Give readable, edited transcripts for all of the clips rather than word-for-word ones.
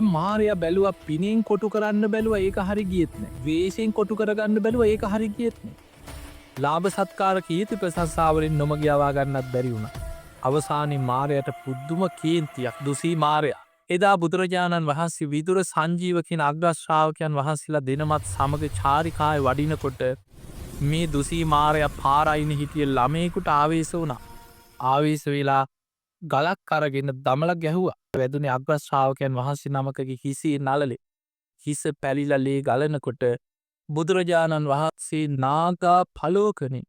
මාරයා බැලුව පිනෙන් කොටු කරන්න බැලුව ඒක හරි ගියත්න වේශයෙන් කොටු කරගන්න බැලුව ඒක හරි ගියත්න ලාභ සත්කාර කීති ප්‍රසංසාවලින් නොම ගියවා ගන්නත් බැරි වුණ අවසානි මාරයට පුද්දුම කේන්තියක් දුසී මාරයා එදා බුදුරජාණන් වහන්සේ විදුර සංජීවකින් අග්‍රශ්‍රාවකයන් වහන්සේලා දෙනමත් සමඟ චාරිකාය වඩිනකොට මේ දුසී මාරය පාරයින හිටිය ළමයකුට ආවේශ වුණා ආවේශ වෙලා ගලක් කරගෙන දමලක් ගැහුව වැදුනේ අග්‍රශ්‍රාවකයන් වහන්සේ නමකගේ හිසේ නලලේ හිස පැලිලලේ ගලනකොට බුදුරජාණන් වහන්සේ නාගා පලෝකනේ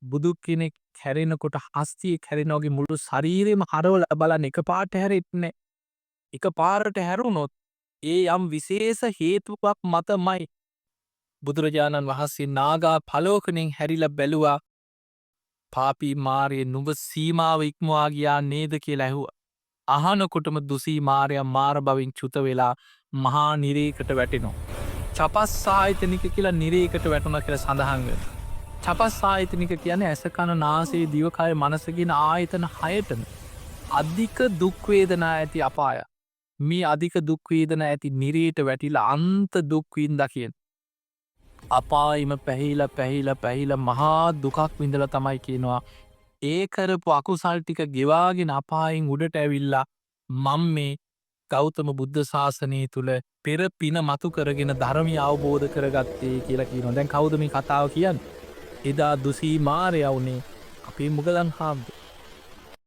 බුදු කෙනෙක් කැරෙනකොට හස්තිය කැරෙනෝගේ මුළු ශරීරයම හරවල බලන්න එක පාට හැරෙත්නේ එක පාරට හැරුණොත් ඒ යම් විශේෂ හේතුවක් මතමයි බුදුරජාණන් වහන්සේ නාගා පලෝකනෙන් හැරිල බැලුවා පාපී මාරයේ නුඹ සීමාව ඉක්මවා ගියා නේද කියලා ඇහුව. අහනකොටම දුසී මාරයා මාර බවින් චුත වෙලා මහා නිරේකට වැටෙනවා. චපස් සාහිතනික කියලා නිරේකට වැටුණ කියල සඳහන්වෙන. චපස් සාහිතනික කියන ඇසකණ නාසේ දිවකය මනසගෙන ආයතන හයටන. අධික දුක්වේදනා ඇති අපාය. මේ අධික දුක්වේදන ඇති නිරේට වැටිල අන්ත දුක්වීන් දකියෙන්. අපායිම පැහිල මහා දුකක් විඳල තමයි කියනවා ඒ කරපු අකුසල්ටික ගෙවාගෙන අපායින් උඩට ඇවිල්ලා මං මේ ගෞතම බුද්ධ ශාසනය තුළ පෙර පින මතු කරගෙන ධර්මය අවබෝධ කරගත්තේ කියලා කියනවා දැන් කවුදම කතාව කියන්න එදා දුසී මාරයවුනේ අපේ මුගලන් හාමුදුරුවෝ